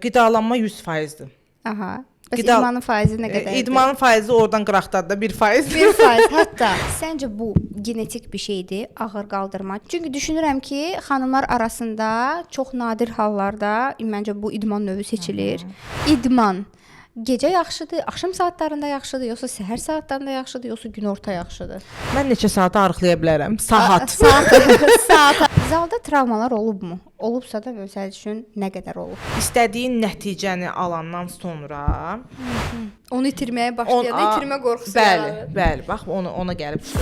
qidalanma 100%-dir. Aha. Bəs idmanın faizi nə qədərdir? İdmanın faizi oradan qıraqdadır da 1%. 1%. Hətta səncə bu genetik bir şeydir, ağır qaldırma? Çünki düşünürəm ki, xanımlar arasında çox nadir hallarda məncə bu idman növü seçilir. İdman gecə yaxşıdır, axşam saatlarında yaxşıdır, yoxsa səhər saatlarında yaxşıdır, yoxsa günorta yaxşıdır? Mən neçə saata arıqlaya bilərəm? Saat. Saat. Zalda travmalar olubmu? Olubsa da məsəl üçün nə qədər olub? İstədiyin nəticəni alandan sonra Onu itirməyə başlayanda itirmə qorxusu yaranır. Bəli, bax ona gəlib çıxır.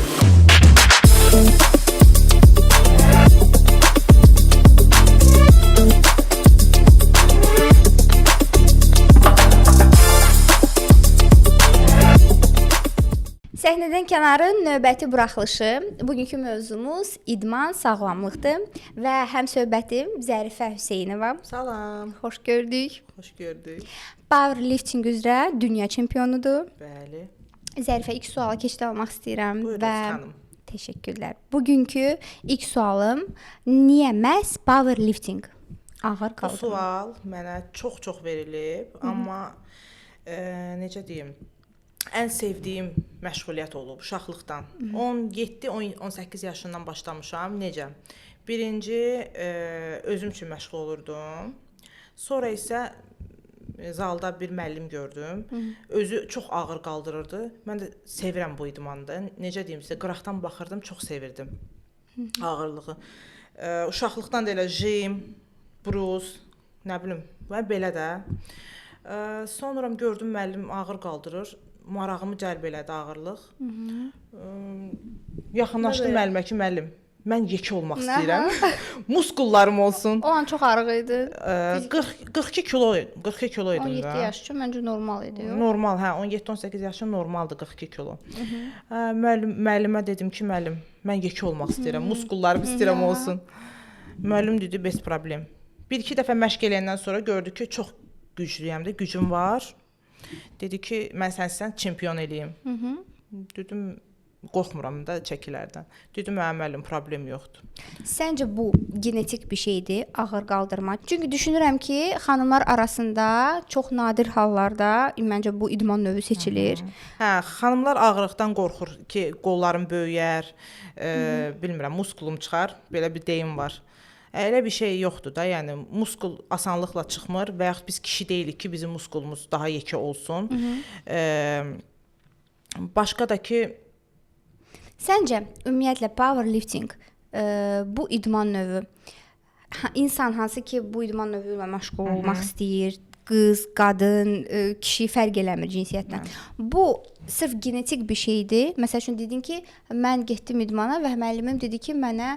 Səhnədən kənarın növbəti buraxılışı. Bugünkü mövzumuz idman, sağlamlıqdır və həmsöhbətim Zərifə Hüseynova. Salam. Xoş gördük. Xoş gördük. Powerlifting üzrə dünya çempionudur. Bəli. Zərifə, ilk suala keçid almaq istəyirəm. Buyurun, xanım. Təşəkkürlər. Bugünkü ilk sualım, niyə məhz powerlifting? Ağır qaldırma. Bu sual mənə çox verilib, amma necə deyim, ən sevdiyim məşğuliyyət olub uşaqlıqdan. 17-18 yaşından başlamışam. Necə? Birinci özüm üçün məşğul olurdum. Sonra isə zalda bir müəllim gördüm. Özü çox ağır qaldırırdı. Mən də sevirəm bu idmanı. Necə deyim sizə, qıraqdan baxırdım, çox sevirdim ağırlığı. Uşaqlıqdan da elə jim, brus, nə bilim, və belə də. Sonra gördüm müəllim ağır qaldırır. Marağımı cəlb elədi ağırlıq. Yaxınlaşdım müəllimə ki, müəllim, mən yekə olmaq istəyirəm. Muskullarım olsun. O an çox arıq idi. 42 kilo idim 17 da. yaş üçün məncə normal idi. Normal, hə, 17-18 yaşım normaldır 42 kilo. Müəllimə dedim ki, müəllim, mən yekə olmaq istəyirəm, muskullarım istəyirəm olsun. Müəllim dedi, bez problem. 1-2 dəfə məşq eləyəndən sonra gördü ki, çox güclüyəm də, gücüm var. Dedi ki, mən sən çempion eləyim. Dedim, qorxmuram da çəkilərdən. Dedim, müəllim, problem yoxdur. Səncə bu genetik bir şeydir, ağır qaldırma? Çünki düşünürəm ki, xanımlar arasında çox nadir hallarda məncə bu idman növü seçilir. Hə, xanımlar ağırlıqdan qorxur ki, qollarım böyüyər, bilmirəm, muskulum çıxar, belə bir deyim var. Elə bir şey yoxdur da, yəni muskul asanlıqla çıxmır və yaxud biz kişi deyilik ki, bizim muskulumuz daha yekə olsun. Başqa da ki, səncə ümumiyyətlə powerlifting bu idman növü insan hansı ki bu idman növü ilə məşğul olmaq istəyir, qız, qadın, kişi fərq eləmir cinsiyyətdən. Bu sırf genetik bir şeydir. Məsəl üçün dedin ki, mən getdim idmana və müəllimim dedi ki, mənə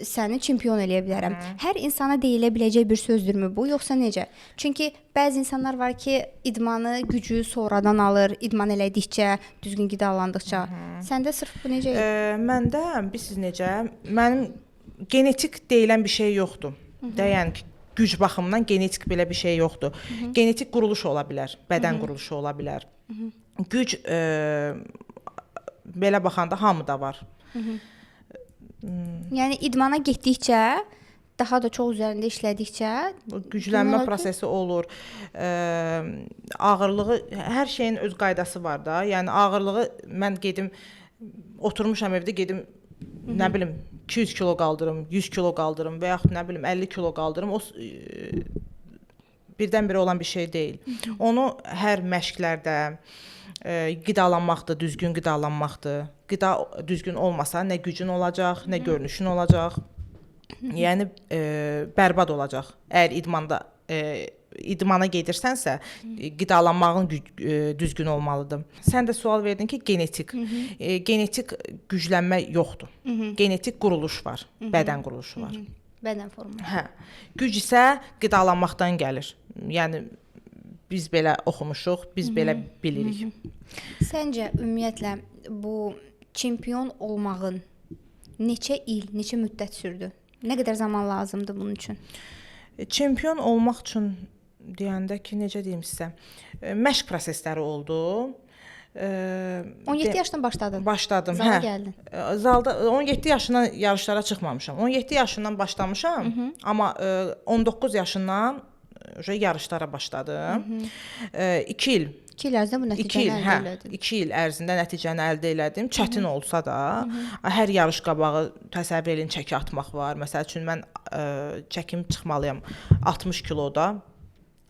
səni çempion eləyə bilərəm. Hər insana deyilə biləcək bir sözdürmü bu, yoxsa necə? Çünki bəzi insanlar var ki, idmanı, gücü sonradan alır, idman elədikcə, düzgün qidalandıqca. Səndə sırf bu necə? Məndə bilirsiniz necə? Mənim genetik deyilən bir şey yoxdur. Yəni ki, güc baxımından genetik belə bir şey yoxdur. Genetik quruluş ola bilər, bədən quruluşu ola bilər. Güc belə baxanda hamıda var. Yəni idmana getdikcə, daha da çox üzərində işlədikcə güclənmə prosesi olur. Ağırlığı, hər şeyin öz qaydası var da. Yəni ağırlığı mən gedim oturmuşam evdə, gedim nə bilim 200 kilo qaldırım, 100 kilo qaldırım və yaxud nə bilim 50 kilo qaldırım. O birdən-birə olan bir şey deyil. Onu hər məşqlərdə qidalanmaqdır, düzgün qidalanmaqdır. Qida düzgün olmasa nə gücün olacaq, nə görünüşün olacaq. Yəni bərbad olacaq. Əgər idmana gedirsənsə, qidalanmağın düzgün olmalıdır. Sən də sual verdin ki, genetik. Genetik güclənmə yoxdur. Genetik quruluş var, bədən quruluşu var. Bədən forması. Hə. Güc isə qidalanmaqdan gəlir. Yəni biz belə oxumuşuq, biz belə bilirik. Səncə ümumiyyətlə bu çempion olmağın neçə il, neçə müddət sürdü? Nə qədər zaman lazımdır bunun üçün? Çempion olmaq üçün deyəndə ki, necə deyim sizə, məşq prosesləri oldu. 17 yaşdan başladın. Başladım, Zala gəldin. Zalda 17 yaşından yarışlara çıxmamışam. 17 yaşından başlamışam, amma 19 yaşından yarışlara başladım. 2 il 2 il ərzində bu 2 nəticəni il, əldə elədin. 2 il ərzində nəticəni əldə elədim. Çətin olsa da, hər yarış qabağı təsəvvür edin çəki atmaq var. Məsəl üçün mən çəkim çıxmalıyam 60 kiloda.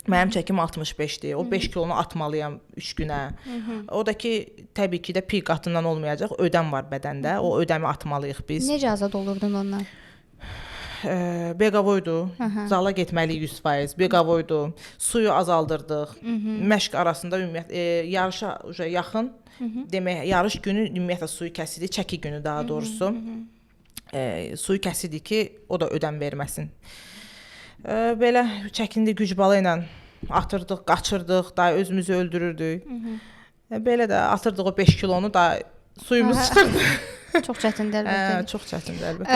Mənim çəkim 65-dir. O 5 kilonu atmalıyam 3 günə. O da ki, təbii ki də piq qatından olmayacaq. Ödəm var bədəndə. O ödəmi atmalıyıq biz. Necə azad olurdun ondan? Beqavoydu. Zala getməliyik 100%. Beqavoydu. Suyu azaldırdıq. Məşq arasında ümumiyyətlə yarışa yaxın demək, yarış günü ümumiyyətlə suyu kəsirik, çəki günü daha doğrusu. Suyu kəsirik ki, o da ödəm verməsin. Belə çəkindi güc balı ilə atırdıq, qaçırdıq, da özümüzü öldürürdük. Belə də atırdıq o 5 kilonu da suyumuz çıxırdı. Çox çətindir əlbəttə. Çox çətindir əlbəttə ki.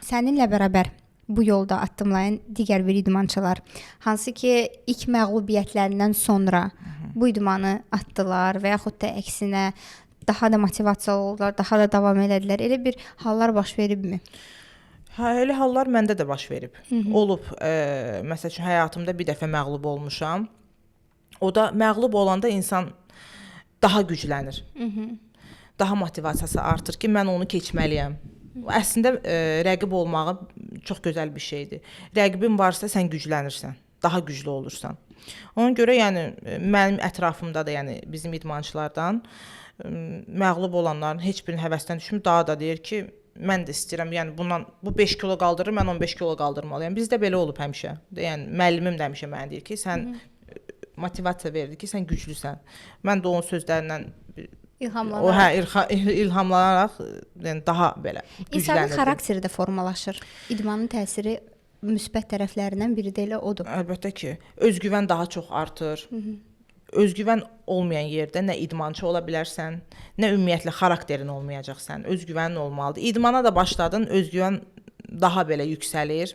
Səninlə bərabər bu yolda addımlayan digər bir idmançılar, hansı ki ilk məğlubiyyətlərindən sonra bu idmanı atdılar və yaxud da əksinə daha da motivasiyalı oldular, daha da davam elədilər. Elə bir hallar baş veribmi? Hə, elə hallar məndə də baş verib. Olub. Məsəl üçün həyatımda bir dəfə məğlub olmuşam. O da məğlub olanda insan daha güclənir. Daha motivasiyası artır ki, mən onu keçməliyəm. Əslində rəqib olmağı çox gözəl bir şeydir. Rəqibin varsa sən güclənirsən, daha güclü olursan. Ona görə yəni mənim ətrafımda da, yəni bizim idmançılardan məğlub olanların heç birinin həvəsdən düşmür, daha da deyir ki, mən də istəyirəm, yəni bu 5 kilo qaldırır, mən 15 kilo qaldırmalıyam. Bizdə belə olub həmişə. Yəni müəllimim də həmişə mənə deyir ki, sən motivasiya verir ki, sən güclüsən. Mən də onun sözlərindən ilhamlanaraq yəni daha belə güclənirdim. İnsanın xarakteri də formalaşır. İdmanın təsiri müsbət tərəflərindən biri də elə odur. Əlbəttə ki, özgüvən daha çox artır. Özgüvən olmayan yerdə nə idmançı ola bilərsən, nə ümumiyyətlə xarakterin olmayacaqsan. Özgüvənin olmalıdır. İdmana da başladın, özgüvən daha belə yüksəlir.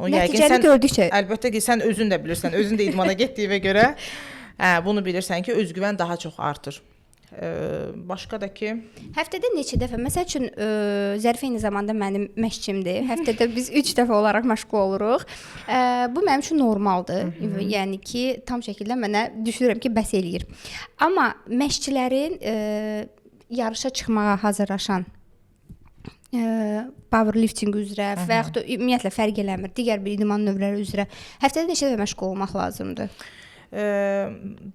Nəticəni gördükcə. Əlbəttə ki, sən özün də bilirsən, özün də idmana getdiyinə görə bunu bilirsən ki, özgüvən daha çox artır. Başqa da ki, həftədə neçə dəfə, məsəl üçün Zərifə eyni zamanda mənim məşqçimdir. Həftədə biz 3 dəfə olaraq məşğul oluruq. Bu mənim üçün normaldır. Yəni ki, tam şəkildə mənə düşünürəm ki, bəs eləyir. Amma məşqçilərin yarışa çıxmağa hazırlaşan powerlifting üzrə və yaxud da ümumiyyətlə fərq eləmir, digər bir idman növləri üzrə həftədə neçə dəfə məşğul olmaq lazımdır?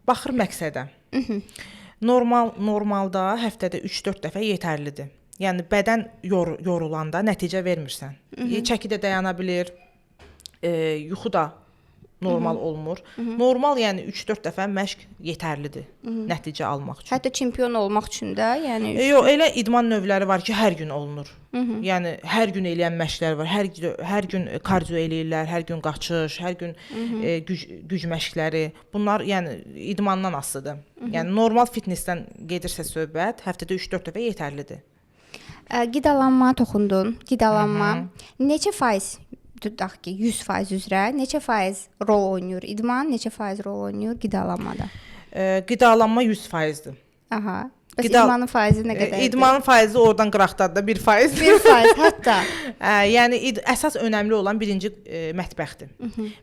Baxır məqsədə. Normalda həftədə 3-4 dəfə yetərlidir. Yəni bədən yorulanda nəticə vermirsən. Çəki də dayana bilir, yuxu da normal olmur. Normal yəni 3-4 dəfə məşq yetərlidir nəticə almaq üçün. Hətta çempion olmaq üçün də, yəni yox, elə idman növləri var ki, hər gün olunur. Yəni hər gün eləyən məşqlər var. Hər gün kardio eləyirlər, hər gün qaçış, hər gün güc məşqləri. Bunlar yəni idmandan asılıdır. Yəni normal fitnessdən gedirsə söhbət, həftədə 3-4 dəfə yetərlidir. Qidalanmaya toxundun. Qidalanma neçə faiz, tutaq ki, 100% üzrə neçə faiz rol oynayır idman, neçə faiz rol oynayır qidalanmada? Qidalanma 100%-dir. Aha. Bəs idmanın faizi nə qədərdir? İdmanın faizi oradan qıraqdadır da 1%. 1% hətta. Yəni əsas önəmli olan birinci mətbəxdir.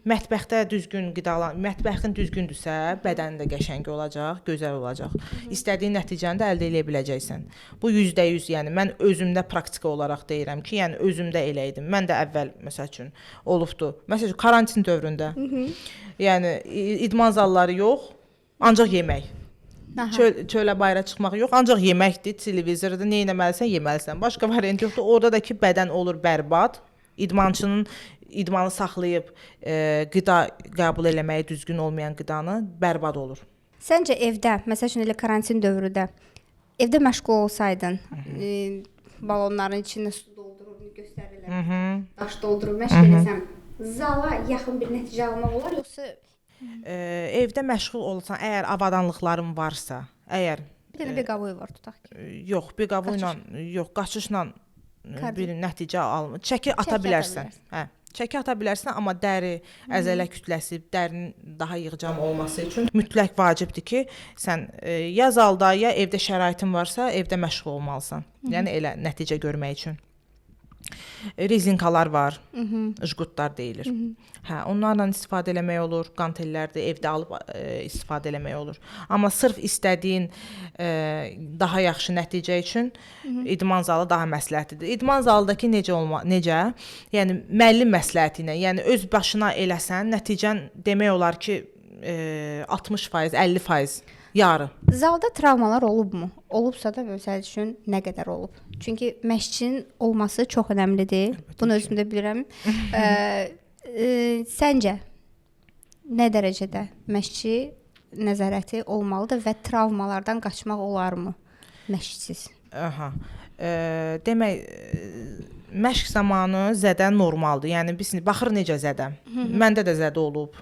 Mətbəxdə düzgün mətbəxin düzgündürsə, bədənin də qəşəng olacaq, gözəl olacaq. İstədiyin nəticəni də əldə edə biləcəksən. Bu 100%, yəni mən özümdə praktiki olaraq deyirəm ki, yəni özümdə elə idim. Mən də əvvəl məsəl üçün olubdu. Məsəl üçün karantin dövründə. Yəni idman zalları yox, ancaq yemək. Çölə bayıra çıxmaq yox, ancaq yeməkdir, televizorda nə etməlisən, yeməlisən. Başqa variant yoxdur. Orada da ki, bədən olur bərbad. İdmançının idmanı saxlayıb qida qəbul eləməyi düzgün olmayan qidanı bərbad olur. Səncə evdə, məsəl üçün elə karantin dövründə evdə məşğul olsaydın, balonların içində su doldurub göstərirlər, daş doldurub məşq eləsən, zala yaxın bir nəticə almaq olar, yoxsa evdə məşğul olsan, əgər avadanlıqların varsa, əgər bir dənə beqavoy var tutaq ki. Yox, beqavoy ilə, yox, qaçışla bir nəticə almır. Çəki ata bilərsən. Hə, çəki ata bilərsən, amma dəri, əzələ kütləsi, dərinin daha yığcam olması üçün mütləq vacibdir ki, sən ya zalda, ya evdə şəraitin varsa, evdə məşğul olmalısan. Yəni elə nəticə görmək üçün. Rezinkalar var. Jgutlar deyilir. Hə, onlarla istifadə eləmək olur. Qantellərdə evdə alıb istifadə eləmək olur. Amma sırf istədiyin daha yaxşı nəticə üçün idman zalı daha məsləhətlidir. İdman zalındakı necə? Yəni müəllim məsləhəti ilə, yəni öz başına eləsən, nəticən demək olar ki 60%, 50% yarı. Zalda travmalar olubmu? Olubsa da məsəl üçün nə qədər olub? Çünki məşqçinin olması çox əhəmilidir. Bunu özüm də bilirəm. Səncə nə dərəcədə məşqçi nəzarəti olmalıdır və travmalardan qaçmaq olarmı məşqsiz? Aha. Demək məşq zamanı zədə normaldır. Yəni biz baxır necə zədə. Məndə də zədə olub.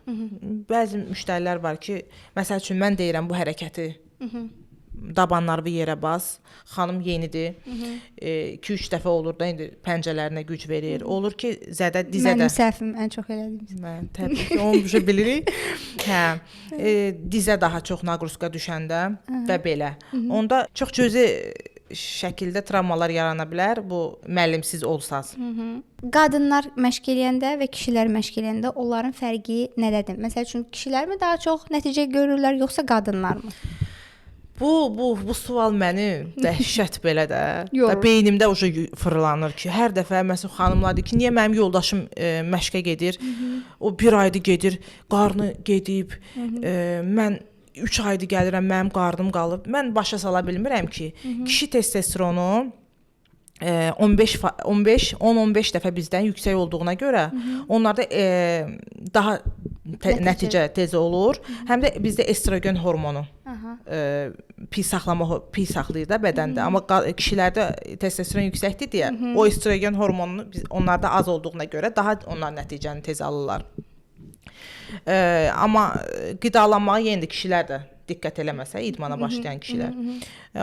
Bəzi müştərilər var ki, məsəl üçün mən deyirəm bu hərəkəti dabanlarını yerə bas. Xanım yenidir. 2-3 dəfə olur da indi pəncələrinə güc verir. Olur ki, zədə dizə də. Mənim səhvim ən çox elədim. Mən təbii ki, onu düşə bilirik. Hə. Dizə daha çox naqruska düşəndə və belə. Onda çox cüzi şəkildə travmalar yarana bilər. Bu müəllimsiz olsaz. Qadınlar məşq eləyəndə və kişilər məşq eləyəndə onların fərqi nədədir? Məsəl üçün kişilər mi daha çox nəticə görürlər yoxsa qadınlar mı? Bu sual məni dəhşət belə də beynimdə fırlanır ki, hər dəfə məsələn xanımlar deyir ki, niyə mənim yoldaşım məşqə gedir? O 1 aydır gedir, qarnı gedib. Mən 3 aydır gəlirəm, mənim qarnım qalıb. Mən başa sala bilmirəm ki, kişi testosteronu 10-15 dəfə bizdən yüksək olduğuna görə onlarda daha nəticə tez olur. Həm də bizdə estrogen hormonu pis saxlayır da bədəndə. Amma kişilərdə testosteron yüksəkdir deyə o estrogen hormonunu onlarda az olduğuna görə daha onlar nəticəni tez alırlar. Amma qidalanmağa yenə də kişilər də diqqət eləməsə, idmana başlayan kişilər.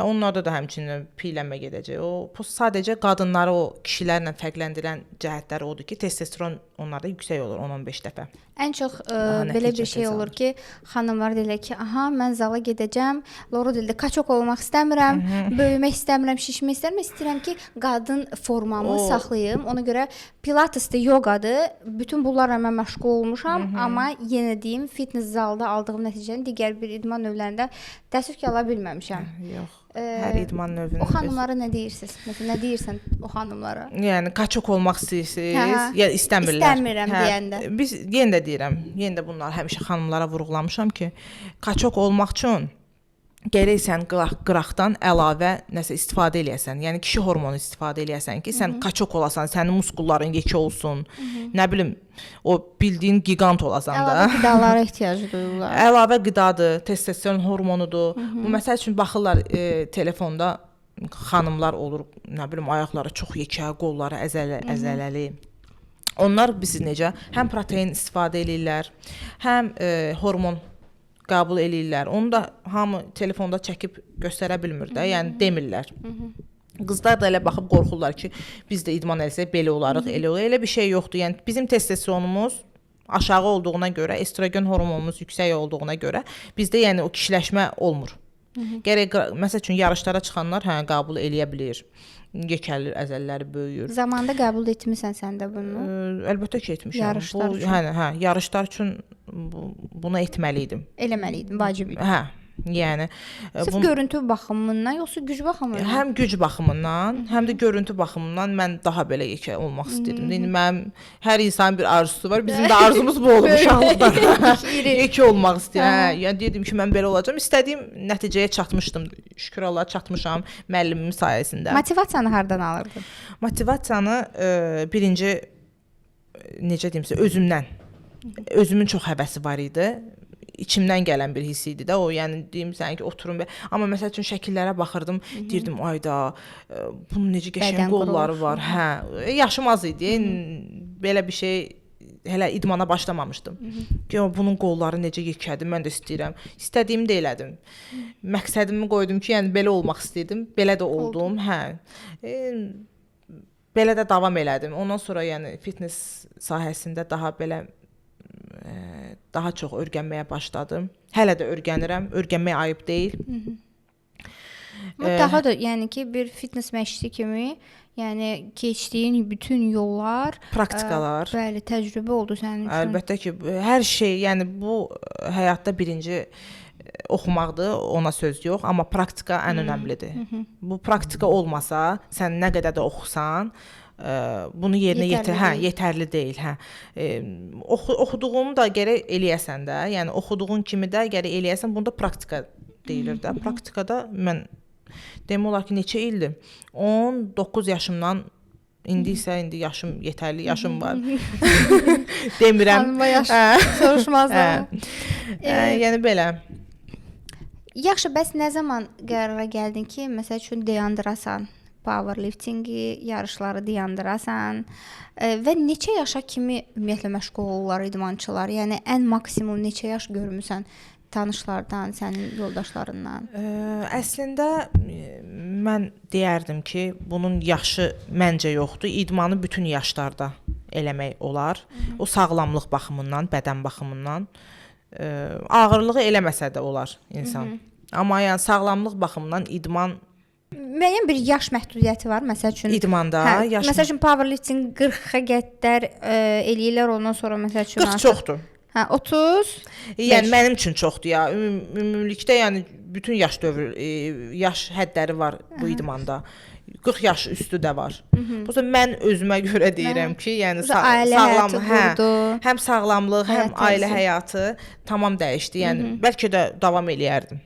Onlarda da həmçinin piylənmə gedəcək. O sadəcə qadınları o kişilərlə fərqləndirən cəhətləri odur ki, testosteron onlarda yüksək olur 10-15 dəfə. Ən çox belə bir şey olur ki, xanımlar deyirlər ki, aha, mən zala gedəcəm, Loro dildə kaçok olmaq istəmirəm, böyümək istəmirəm, şişmək istəmirəm, istəyirəm ki, qadın formamı saxlayım. Ona görə pilatesdir, yoqadır, bütün bunlarla mən məşğul olmuşam, amma yenə deyim, fitness zalda aldığım nəticəni digər bir idman növlərində təəssüf ki, ala bilməmişəm. Yox. Hər idman növünün. O xanımlara nə deyirsiniz? Məsələn, nə deyirsən o xanımlara? Yəni kaçok olmaq istəyirsiniz, ya istəmirlər. İstəmirəm deyəndə. Biz yenə də deyirəm, yenə də bunlar həmişə xanımlara vurğulamışam ki, kaçok olmaq üçün gərək sən qıraqdan əlavə nəsə istifadə eləyəsən. Yəni kişi hormonu istifadə eləyəsən ki, sən kaçok olasan, sənin muskulların yekə olsun. Nə bilim, o bildiyin gigant olasan da. Əlavə qidalara ehtiyacı duyurlar. Əlavə qidadır, testosteron hormonudur. Bu məsəl üçün baxırlar telefonda xanımlar olur, nə bilim, ayaqları çox yekə, qolları əzələli. Onlar biz necə həm protein istifadə eləyirlər, həm hormon qəbul eləyirlər. Onu da hamı telefonda çəkib göstərə bilmir də, yəni demirlər. Qızlar da elə baxıb qorxurlar ki, biz də idman eləsək belə olarıq, elə bir şey yoxdur. Yəni bizim testosteronumuz aşağı olduğuna görə, estrogen hormonumuz yüksək olduğuna görə bizdə yəni o kişiləşmə olmur. Gərək məsəl üçün yarışlara çıxanlar qəbul eləyə bilir. Yekəlir, əzəlləri böyüyür. Zamanında qəbul etmisən sən də bunu? Əlbəttə ki, etmişəm. Yarışlar üçün. Yarışlar üçün bunu etməli idim. Eləməli idim, vacib idi. Hə. Yəni sırf görüntü baxımından yoxsa güc baxımından? Həm güc baxımından, həm də görüntü baxımından mən daha belə yekə olmaq istəyirdim. İndi mənim hər insanın bir arzusu var. Bizim də arzumuz bu olub uşaqlıqda. Yekə olmaq istəyirəm. Yəni dedim ki, mən belə olacağam. İstədiyim nəticəyə çatmışdım. Şükür Allaha çatmışam müəllimim sayəsində. Motivasiyanı hardan alırdın? Motivasiyanı birinci necə deyimsə özümdən. Özümün çox həvəsi var idi. İçimdən gələn bir hiss idi də o, yəni deyim sən ki, oturum amma məsəl üçün şəkillərə baxırdım, deyirdim, ayda bunun necə qəşəng qolları var. Hə, yaşım az idi. Belə bir şey hələ idmana başlamamışdım. Ki bunun qolları necə yekədir, mən də istəyirəm. İstədiyimi də elədim. Məqsədimi qoydum ki, yəni belə olmaq istəyirdim, belə də oldum. Hə. Belə də davam elədim. Ondan sonra yəni fitness sahəsində daha çox öyrənməyə başladım. Hələ də öyrənirəm. Öyrənmək ayıb deyil. Amma daha da yəni ki bir fitness məşqçi kimi, yəni keçdiyin bütün yollar, praktikalar. Bəli, təcrübə oldu sənin üçün. Əlbəttə ki, hər şey, yəni bu həyatda birinci oxumaqdır, ona söz yox, amma praktika ən önəmlidir. Bu praktika olmasa, sən nə qədər də oxusan, bunu yerinə yetərli deyil, hə. Oxuduğunu da gərək eləyəsən də, yəni oxuduğun kimi də gərək eləyəsən, bunda praktika deyilir də. Praktikada mən demək olar ki, neçə ildir? 19 yaşımdan indi yaşım yetərli yaşım var. Demirəm. Hanıma yaş soruşmazlar. Yəni belə. Yaxşı, bəs nə zaman qərara gəldin ki, məsəl üçün dayandırasan powerliftingi, yarışları dayandırasan və neçə yaşa kimi ümumiyyətlə məşğul olurlar idmançılar? Yəni ən maksimum neçə yaş görmüsən tanışlardan, sənin yoldaşlarından? Əslində mən deyərdim ki, bunun yaşı məncə yoxdur. İdmanı bütün yaşlarda eləmək olar. O sağlamlıq baxımından, bədən baxımından ağırlığı eləməsə də olar insan. Amma yəni sağlamlıq baxımından idman müəyyən bir yaş məhdudiyyəti var, məsəl üçün. İdmanda yaş. Məsəl üçün powerlifting 40-a qədər eləyirlər, ondan sonra məsəl üçün 40 çoxdur. Hə, 30. Yəni mənim üçün çoxdur ya. Ümumilikdə yəni bütün yaş yaş hədləri var bu idmanda. 40 yaş üstü də var. Bu mən özümə görə deyirəm ki, yəni sağlam, həm sağlamlıq, həm ailə həyatı tamam dəyişdi. Yəni bəlkə də davam eləyərdim.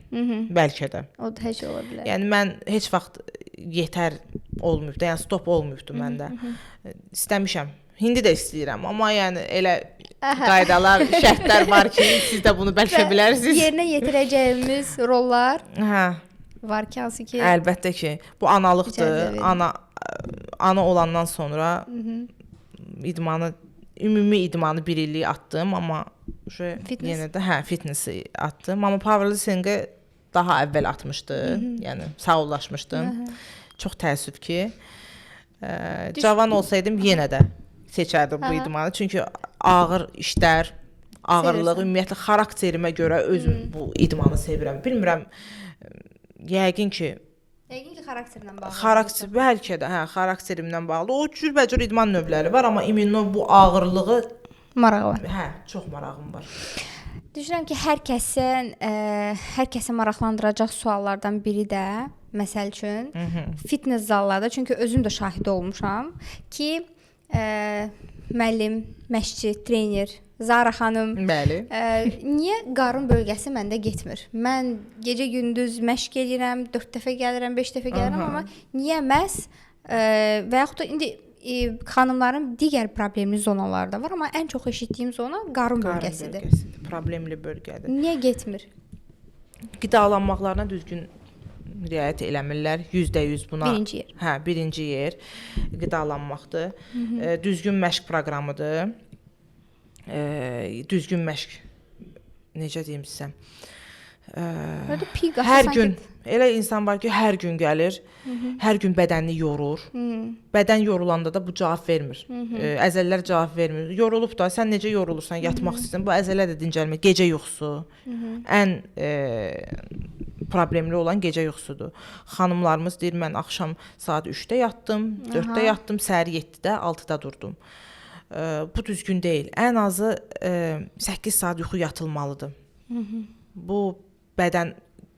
Bəlkə də. O da heç ola bilər. Yəni mən heç vaxt yetər olmayıbdı, yəni stop olmayıbdı məndə. İstəmişəm. İndi də istəyirəm, amma yəni elə qaydalar, şərtlər var ki, siz də bunu bəlkə bilərsiniz. Yerinə yetirəcəyimiz rollar. Hə. Var ki, hansı ki əlbəttə ki, bu analıqdır. Ana olandan sonra idmanı, ümumi idmanı bir illik atdım, amma yenə də fitnessi atdım. Amma powerliftingi daha əvvəl atmışdım. Yəni sağollaşmışdım. Çox təəssüf ki, cavan olsaydım yenə də seçərdim bu idmanı. Çünki ağır işlər, ağırlıq, ümumiyyətlə xarakterimə görə özüm bu idmanı sevirəm. Bilmirəm, yəqin ki xarakterlə bağlı. Xarakter bəlkə də, xarakterimdən bağlı. O cürbəcür idman növləri var, amma immino bu ağırlığı marağı var. Hə, çox marağım var. Düşünürəm ki, hər kəsə maraqlandıracaq suallardan biri də məsəl üçün fitness zallarda, çünki özüm də şahid olmuşam ki, müəllim, məşqçi, trener Zara xanım, bəli. Niyə qarın bölgəsi məndə getmir? Mən gecə-gündüz məşq edirəm, 4 dəfə gəlirəm, 5 dəfə gəlirəm, amma niyə məhz və yaxud da indi xanımların digər problemli zonaları da var, amma ən çox eşitdiyim zona qarın bölgəsidir. Problemli bölgədir. Niyə getmir? Qidalanmaqlarına düzgün riayət eləmirlər. 100% buna. Birinci yer. Hə, birinci yer qidalanmaqdır. Düzgün məşq proqramıdır. Düzgün məşq, necə deyim sizə, hər gün elə insan var ki, hər gün gəlir, hər gün bədənini yorur. Bədən yorulanda da bu cavab vermir. Əzələlər cavab vermir. Yorulub da, sən necə yorulursan, yatmaq istəyirsən, bu əzələ də dincəlmir. Gecə yuxusu ən problemli olan gecə yuxusudur. Xanımlarımız deyir, mən axşam saat 3-də yatdım, 4-də yatdım, səhər 7-də, 6-da durdum. Bu düzgün deyil. Ən azı 8 saat yuxu yatılmalıdır. Bu bədən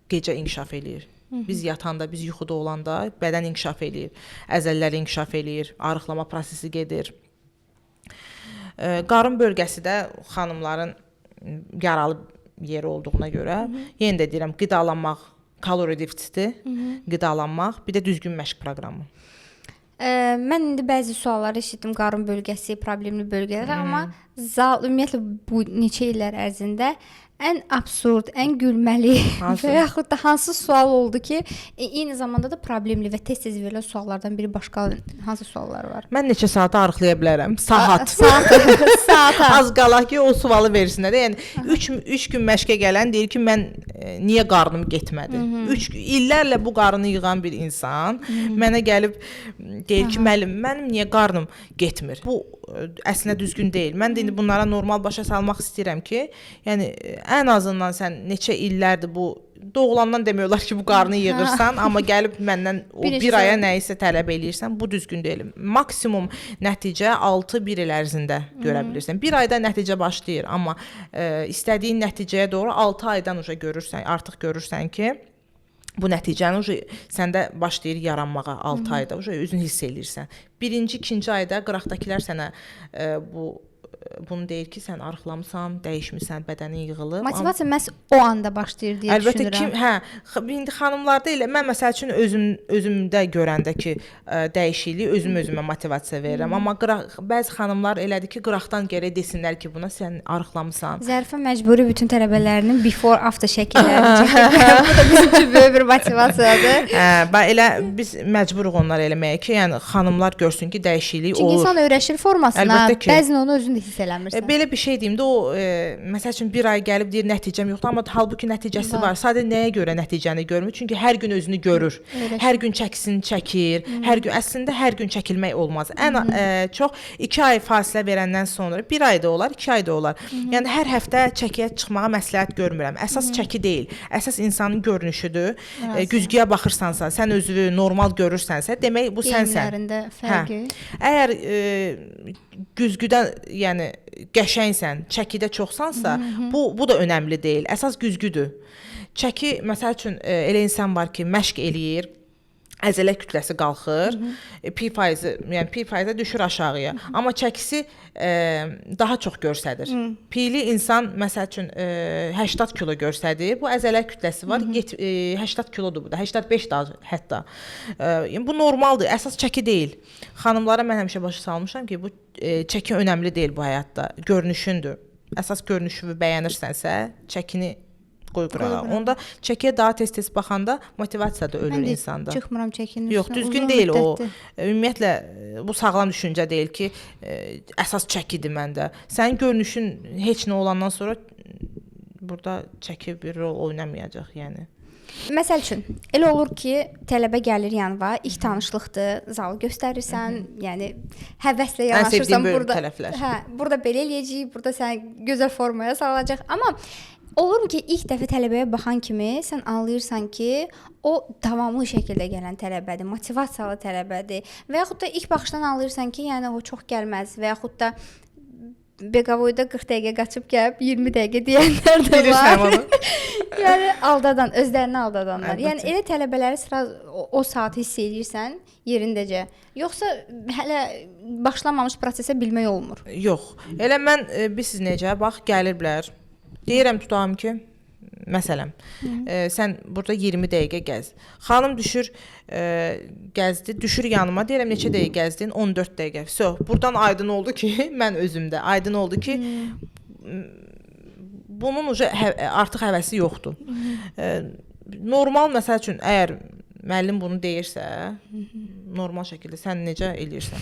gecə inkişaf eləyir. Biz yatanda, biz yuxuda olanda bədən inkişaf eləyir. Əzələlər inkişaf eləyir, arıqlama prosesi gedir. Qarın bölgəsi də xanımların yaralı yeri olduğuna görə, yenə də deyirəm, qidalanmaq, kalori defisiti, qidalanmaq, bir də düzgün məşq proqramı. Mən indi bəzi sualları eşitdim, qarın bölgəsi, problemli bölgələr, amma ümumiyyətlə bu neçə illər ərzində ən absurd, ən gülməli və yaxud da hansı sual oldu ki, eyni zamanda da problemli və tez-tez verilən suallardan biri başqa hansı suallar var? Mən neçə saata arıqlaya bilərəm? Saat. Az qala ki, o sualı versinlər. Yəni 3 gün məşqə gələn deyir ki, mən niyə qarnım getmədi? 3 illərlə bu qarını yığan bir insan mənə gəlib deyir ki, müəllim, mənim niyə qarnım getmir? Bu əslində düzgün deyil. Mən də indi bunlara normal başa salmaq istəyirəm ki, yəni ən azından sən neçə illərdir bu doğulandan demirlər ki, bu qarnı yığırsan, amma gəlib məndən o bir aya nə isə tələb eləyirsən, bu düzgün deyil. Maksimum nəticə 6-1 il ərzində görə bilirsən. Bir ayda nəticə başlayır, amma istədiyin nəticəyə doğru 6 aydan görürsən, artıq görürsən ki, bu nəticəni səndə başlayır yaranmağa 6 ayda, özünü hiss eləyirsən. Birinci, ikinci ayda qıraqdakılar sənə bunu deyir ki, sən arıqlamısan, dəyişmisən, bədənin yığılıb. Motivasiya məhz o anda başlayır deyə düşünürəm. Əlbəttə ki, indi xanımlarda elə mən məsəl üçün özümdə görəndə ki, dəyişiklik özümə motivasiya verirəm, amma bəzi xanımlar elədir ki, qıraqdan gərək desinlər ki, buna sən arıqlamısan. Zərifə məcburi bütün tələbələrinin before after şəkillərini çəkir. Bu da bizim üçün böyük bir motivasiyadır. Elə biz məcburuq onlar eləməyə ki, yəni xanımlar görsün ki, dəyişiklik olur. Çünki insan öyrəşir formasına, bəzən onu özün də hiss eləmirsən. Belə bir şey deyim də, o məsəl üçün bir ay gəlib deyir nəticəm yoxdur, amma halbuki nəticəsi var. Sadə nəyə görə nəticəni görmür? Çünki hər gün özünü görür. Hər gün çəkisini çəkir. Hər gün əslində hər gün çəkilmək olmaz. Ən çox 2 ay fasilə verəndən sonra 1 ay da olar, 2 ay da olar. Yəni hər həftə çəkiyə çıxmağa məsləhət görmürəm. Əsas çəki deyil. Əsas insanın görünüşüdür. Güzgüyə baxırsansa, sən özünü normal görürsənsə, demək bu sənsən. Geyimlərində fərqi. Əgər güzgüdən, yəni qəşəngsən, çəkidə çoxsansa, bu da önəmli deyil. Əsas güzgüdür. Çəki məsəl üçün elə insan var ki, məşq eləyir, əzələ kütləsi qalxır, pi% düşür aşağıya. Amma çəkisi daha çox göstərir. Pili insan məsəl üçün 80 kilo göstərir. Bu əzələ kütləsi var, 80 kilodur bu da, 85 da hətta. Bu normaldır, əsas çəki deyil. Xanımlara mən həmişə başa salmışam ki, bu çəki önəmli deyil bu həyatda, görünüşündür. Əsas görünüşünü bəyənirsənsə, çəkini qoy qırağa. Onda çəkiyə daha tez-tez baxanda motivasiya da ölür insanda. Çıxmıram çəkinin üstünə. Yox, düzgün deyil o. Ümumiyyətlə bu sağlam düşüncə deyil ki, əsas çəkidir məndə. Sənin görünüşün heç nə olandan sonra burada çəki bir rol oynamayacaq, yəni. Məsəl üçün, elə olur ki, tələbə gəlir yanına, ilk tanışlıqdır, zalı göstərirsən, yəni həvəslə yanaşırsan burada. Burada belə eləyəcəyik, burada səni gözəl formaya salacaq. Amma olur ki, ilk dəfə tələbəyə baxan kimi sən anlayırsan ki, o davamlı şəkildə gələn tələbədir, motivasiyalı tələbədir və yaxud da ilk baxışdan anlayırsan ki, yəni o çox gəlməz və yaxud da Beqavoyda 40 dəqiqə qaçıb gəlib 20 dəqiqə deyənlər də var. Yəni aldadan, özlərini aldadanlar. Yəni elə tələbələri sıra o saat hiss edirsən yerindəcə. Yoxsa hələ başlamamış prosesə bilmək olmur. Yox. Elə mən siz necə bax gəliblər. Deyirəm tutam ki, məsələn, sən burada 20 dəqiqə gəz. Xanım düşür, gəzdi, düşür yanıma, deyirəm neçə dəqiqə gəzdin? 14 dəqiqə. So, buradan aydın oldu ki, mən özümdə aydın oldu ki, bunun artıq həvəsi yoxdur. Normal məsəl üçün, əgər müəllim bunu deyirsə, normal şəkildə sən necə eləyirsən?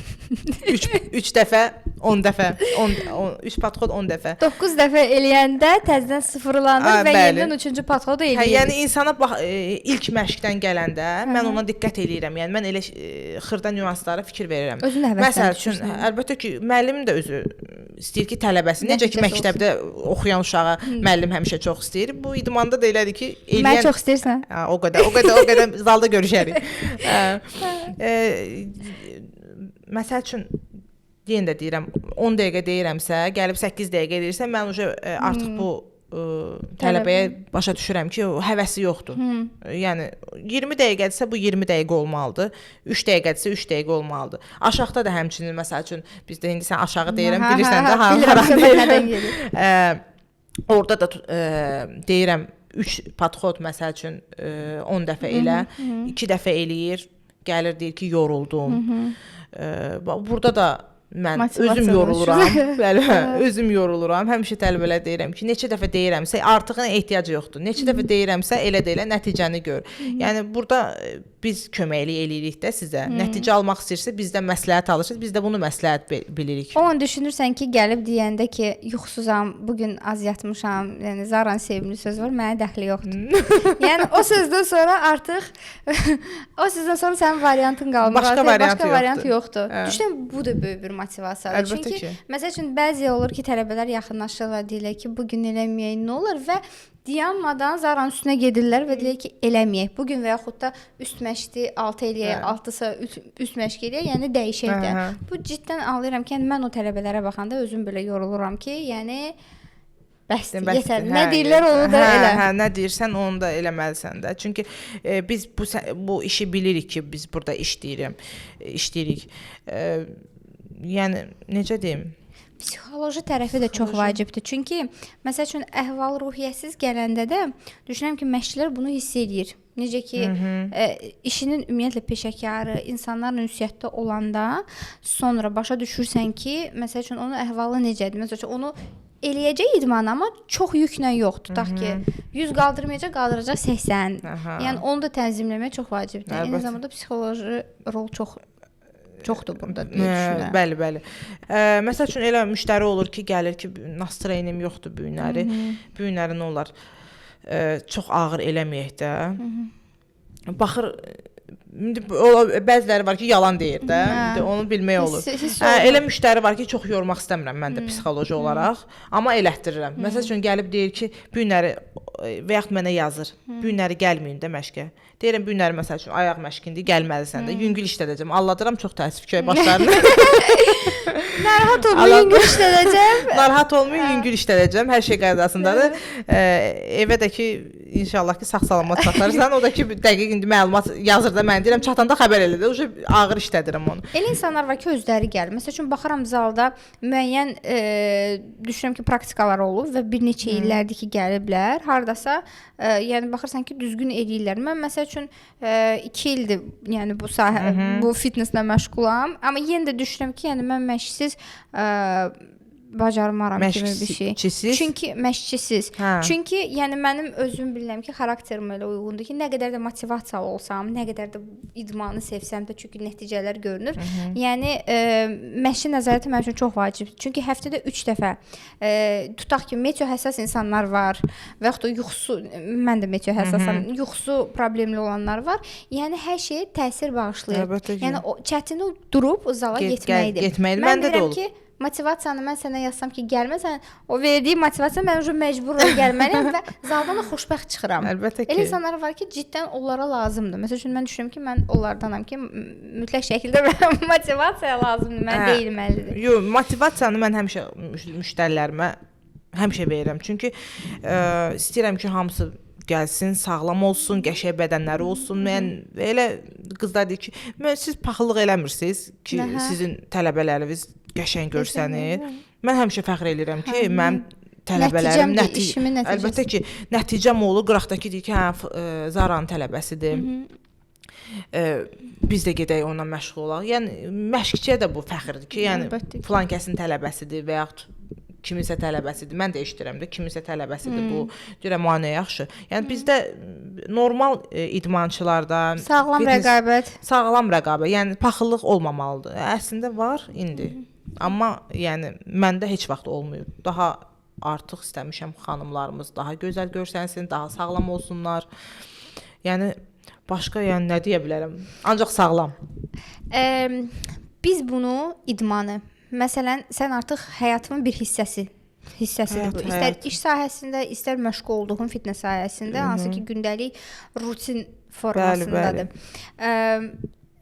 3 dəfə, 10 dəfə, 3 podxod 10 dəfə. 9 dəfə eləyəndə təzədən sıfırlanır və yenidən 3-cü podxodu eləyir. Yəni insana ilk məşqdən gələndə mən ona diqqət eləyirəm. Yəni mən elə xırda nüanslara fikir verirəm. Məsəl üçün, əlbəttə ki, müəllim də özü istəyir ki, tələbəsi necə ki məktəbdə oxuyan uşağa müəllim həmişə çox istəyir. Bu idmanda da elədir ki, mən çox istəyirsən. O qədər zalda görüşərik. Məsəl üçün yenə də deyirəm, 10 dəqiqə deyirəmsə, gəlib 8 dəqiqə edirsən, mən artıq bu tələbəyə başa düşürəm ki, həvəsi yoxdur. Yəni 20 dəqiqədirsə bu 20 dəqiqə olmalıdır. 3 dəqiqədirsə 3 dəqiqə olmalıdır. Aşağıda da həmçinin məsəl üçün bizdə indi sən aşağı deyirəm, bilirsən də haran. Orada da deyirəm 3 podxod məsəl üçün 10 dəfə elə, 2 dəfə eləyir, gəlir deyir ki, yoruldum. Burada da mən özüm yoruluram. Bəli, özüm yoruluram. Həmişə tələbələrə deyirəm ki, neçə dəfə deyirəmsə, artıq ehtiyac yoxdur. Neçə dəfə deyirəmsə, elə də elə nəticəni gör. Yəni burada biz köməklik eləyirik də sizə. Nəticə almaq istəyirsə, bizdən məsləhət alırsınız. Biz də bunu məsləhət bilirik. O an düşünürsən ki, gəlib deyəndə ki, yuxusuzam, bugün az yatmışam, yəni Zaran sevimli söz var, mənə dəxli yoxdur. Yəni o sözdən sonra artıq o sözdən sonra sənin variantın qalmır. Başqa variant yoxdur. Düşünürəm, bu da böyük bir motivasiyadır. Əlbəttə Çünki ki. məsəl üçün bəzi olur ki, tələbələr yaxınlaşırlar, deyirlər ki, bu gün eləməyək nə olur və dayanmadan zaranın üstünə gedirlər və deyirlər ki, eləməyək. Bu gün və yaxud da üst məşqi 6 eləyək, 6-sa üst məşq eləyək, yəni dəyişək də. Bu ciddən anlayıram ki, yəni mən o tələbələrə baxanda özüm belə yoruluram ki, yəni bəsdir, yetər. Nə deyirlər onu da elə. Hə, nə deyirsən onu da eləməlisən də. Çünki biz bu işi bilirik ki, biz burada işləyirik. Yəni necə deyim? Psixoloji tərəfi də çox vacibdir. Çünki məsəl üçün əhval-ruhiyyəsiz gələndə də düşünürəm ki, məşqçilər bunu hiss eləyir. Necə ki, işinin ümumiyyətlə peşəkarı, insanlarla ünsiyyətdə olanda sonra başa düşürsən ki, məsəl üçün onun əhvalı necədir? Məsəl üçün onu eləyəcək idman, amma çox yüklə yox. Tutaq ki, 100 qaldırmayacaq, qaldıracaq 80. Yəni onu da tənzimləmək çox vacibdir. Eyni zamanda psixoloji rol çoxdur burada deyə düşünürəm. Bəli. Məsəl üçün elə müştəri olur ki, gəlir ki, nastreyinim yoxdur bu günləri. Bu günləri nə olar? Çox ağır eləməyək də. Baxır, bəziləri var ki, yalan deyir də. Onu bilmək olur. Elə müştəri var ki, çox yormaq istəmirəm mən də psixoloji olaraq, amma elətdirirəm. Məsəl üçün gəlib deyir ki, bu günləri və yaxud mənə yazır. Bu günləri gəlməyin də məşqə. Deyirəm bu günləri məsəl üçün ayaq məşqindir, gəlməlisən də. Yüngül işlədəcəm. Alladıram çox təəssüf köy başlarını. Narahat olmayın, yüngül işlədəcəm. Narahat olmayın, yüngül işlədəcəm. Hər şey qaydasındadır. Evə də ki, inşallah ki, sağ-salamat çatarsan. O da ki, dəqiq indi məlumat yazır da mən deyirəm, çatanda xəbər elə də. Ağır işlədirəm onu. Elə insanlar var ki, özləri gəlir. Məsəl üçün baxıram zalda müəyyən düşünürəm ki, praktikalar olub və bir neçə illərdir ki, gəliblər. Hardasa, yəni baxırsan ki, düzgün eləyirlər. Mən məsəl üçün 2 ildir, yəni bu sahə, bu fitnesslə məşğulam. Amma yenə də düşünürəm ki, yəni mən məşqsiz bacarmaram kimi bir şey. Çünki məşqçisiz. Çünki yəni mənim özüm bilirəm ki, xarakterim elə uyğundur ki, nə qədər də motivasiyalı olsam, nə qədər də idmanı sevsəm də, çünki nəticələr görünür. Yəni məşqi nəzarəti mənim üçün çox vacibdir. Çünki həftədə 3 dəfə tutaq ki, meteohəssas insanlar var və yaxud da yuxusu, mən də meteohəssasam, yuxusu problemli olanlar var. Yəni hər şeyə təsir bağışlayır. Yəni o çətini durub zala getməkdir. Mən deyirəm ki, motivasiyanı mən sənə yazsam ki, gəlməsən, o verdiyi motivasiya mən məcbur olaraq gəlməliyəm və zaldan da xoşbəxt çıxıram. Əlbəttə ki. Elə insanlar var ki, ciddən onlara lazımdır. Məsəl üçün mən düşünürəm ki, mən onlardanam ki, mütləq şəkildə motivasiya lazımdır, mən deyilməlidir. Yox, motivasiyanı mən həmişə müştərilərimə həmişə verirəm. Çünki istəyirəm ki, hamısı gəlsin, sağlam olsun, qəşəng bədənləri olsun. Mən elə qızlar deyir ki, siz paxıllıq eləmirsiniz ki, sizin tələbələriniz qəşəng görsənir. Mən həmişə fəxr edirəm ki, mənim tələbələrim əlbəttə ki, nəticəm olur. Qıraqdakı deyir ki, Zaranın tələbəsidir. Biz də gedək onunla məşğul olaq. Yəni məşqçiyə də bu fəxrdir ki, yəni filan kəsin tələbəsidir və yaxud kiminsə tələbəsidir. Mən də eşidirəm də kiminsə tələbəsidir bu. Deyirəm, nə yaxşı. Yəni bizdə normal idmançılarda sağlam rəqabət, yəni paxıllıq olmamalıdır. Əslində var indi. Amma yəni məndə heç vaxt olmayıb. Daha artıq istəmişəm xanımlarımız daha gözəl görsənsin, daha sağlam olsunlar. Yəni başqa yəni nə deyə bilərəm? Ancaq sağlam. Biz bunu idmanı məsələn, sən artıq həyatımın bir hissəsidir bu. İstər iş sahəsində, istər məşğul olduğun fitness sahəsində, hansı ki, gündəlik rutin formasındadır.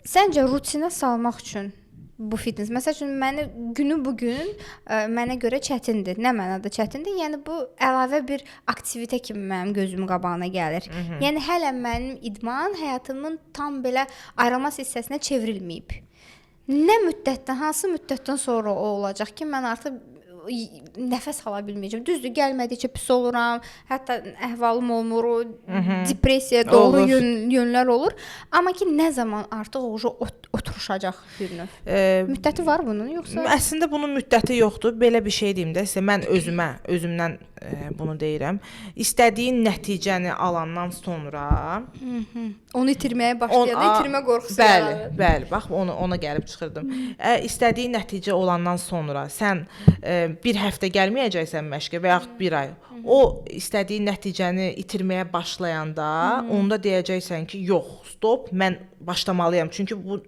Səncə rutinə salmaq üçün bu fitness, məsəl üçün günü bugün mənə görə çətindir. Nə mənada çətindir? Yəni bu əlavə bir aktivitə kimi mənim gözümün qabağına gəlir. Yəni hələ mənim idman həyatımın tam belə ayrılmaz hissəsinə çevrilməyib. Nə müddətdən, hansı müddətdən sonra o olacaq ki, mən artıq nəfəs ala bilməyəcəm. Düzdür, gəlmədikcə pis oluram, hətta əhvalım olmur, depressiya doğru yönlər olur. Amma ki, nə zaman artıq oturuşacaq bir növ? Müddəti var bunun, yoxsa? Əslində bunun müddəti yoxdur. Belə bir şey deyim də, mən özümdən bunu deyirəm. İstədiyin nəticəni alandan sonra onu itirməyə başlayanda itirmə qorxusu yaranır. Bəli, bax ona gəlib çıxırdım. İstədiyin nəticə olandan sonra sən bir həftə gəlməyəcəksən məşqə və yaxud bir ay. O istədiyin nəticəni itirməyə başlayanda onda deyəcəksən ki, yox, stop, mən başlamalıyam. Çünki bu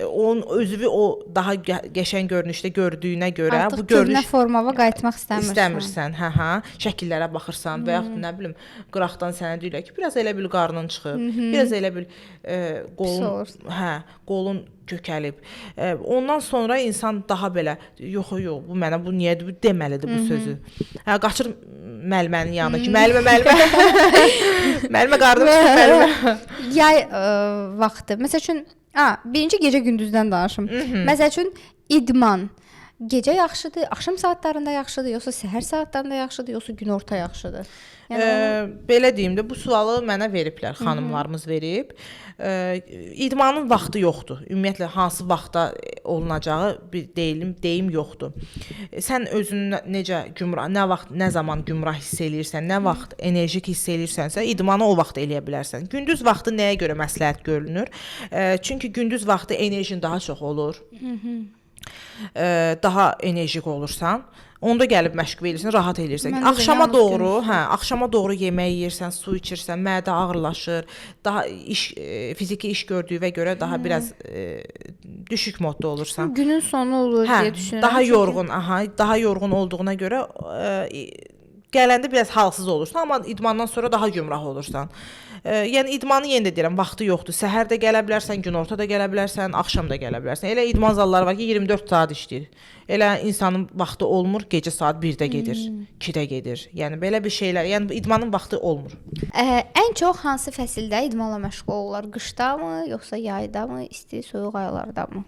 onun özünü o daha qəşəng görünüşdə gördüyünə görə artıq bu görünüş formava qayıtmaq istəmirsən. Hə, şəkillərə baxırsan və yaxud nə bilim, qıraqdan sənə deyirlər ki, biraz elə bil qarnın çıxıb, biraz elə bil qolun kökəlib. Ondan sonra insan daha belə yox, bu mənə bu niyə deməlidir bu sözü. Hə, qaçır müəllimənin yanına ki, müəllimə qarnım çıxıb, müəllimə. Yay vaxtı. Məsəl üçün, birinci gecə gündüzdən danışım. Məsəl üçün idman gecə yaxşıdır, axşam saatlarında yaxşıdır, yoxsa səhər saatlarında yaxşıdır, yoxsa günorta yaxşıdır? Belə deyim də, bu sualı mənə veriblər, xanımlarımız verib. İdmanın vaxtı yoxdur. Ümumiyyətlə hansı vaxtda olunacağı bir deyim yoxdur. Sən özünü necə nə vaxt, nə zaman gümrah hiss eləyirsən, nə vaxt enerjik hiss eləyirsənsə, idmanı o vaxt eləyə bilərsən. Gündüz vaxtı nəyə görə məsləhət görülür? Çünki gündüz vaxtı enerjin daha çox olur. Daha enerjik olursan. Onda gəlib məşq verirsən, rahat eləyirsən. Axşama doğru yemək yeyirsən, su içirsən, mədə ağırlaşır, daha fiziki iş gördüyünə görə daha biraz düşük modda olursan. Günün sonu olur deyə düşünürəm. Daha yorğun olduğuna görə gələndə biraz halsız olursan, amma idmandan sonra daha gümrah olursan. Yəni idmanı yenə də deyirəm, vaxtı yoxdur. Səhər də gələ bilərsən, günorta da gələ bilərsən, axşam da gələ bilərsən. Elə idman zalları var ki, 24 saat işləyir. Elə insanın vaxtı olmur, gecə saat 1-də gedir, 2-də gedir. Yəni belə bir şeylər, yəni idmanın vaxtı olmur. Ən çox hansı fəsildə idmanla məşğul olurlar? Qışdamı, yoxsa yaydamı, isti, soyuq aylardamı?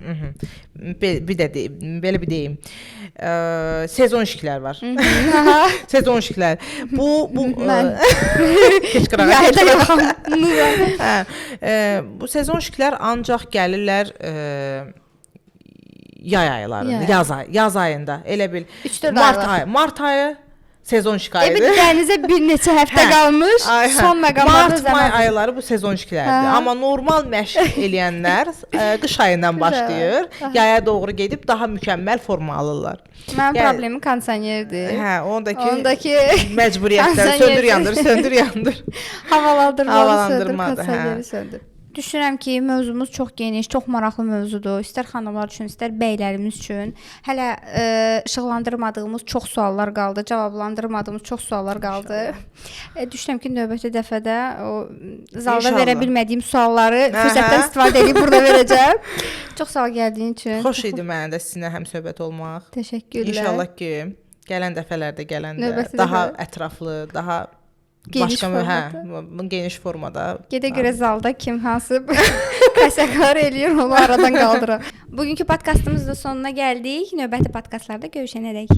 Belə bir deyim. Sezonşiklər var. Sezonşiklər. Bu yayda yox. Bu sezonşiklər ancaq gəlirlər yay aylarında, yaz ayında. Elə bil Mart ayı sezon şikayəti. Dənizə bir neçə həftə qalmış, son məqamlarda zaman. Mart ayları bu sezon şikayətdir. Amma normal məşq eləyənlər qış ayından başlayır, yaya doğru gedib daha mükəmməl forma alırlar. Mənim problemim kondisionerdir. Ondakı məcburiyyətlər söndür yandır. Havalandırmalı söndür. Düşünürəm ki, mövzumuz çox geniş, çox maraqlı mövzudur. İstər xanımlar üçün, istər bəylərimiz üçün. Hələ işıqlandırmadığımız çox suallar qaldı, cavablandırmadığımız çox suallar qaldı. Düşünürəm ki, növbəti dəfədə o zalda verə bilmədiyim sualları fürsətdən istifadə edib burada verəcəm. Çox sağ ol gəldiyin üçün. Xoş idi mənə də sizinlə həmsöhbət olmaq. Təşəkkürlər. İnşallah ki, gələn dəfələrdə daha ətraflı, daha geniş formada. Gedə görə zalda kim hansı qəsəqar eləyir, onu aradan qaldırar. Bugünkü podkastımızın sonuna gəldik. Növbəti podkastlarda görüşənədək.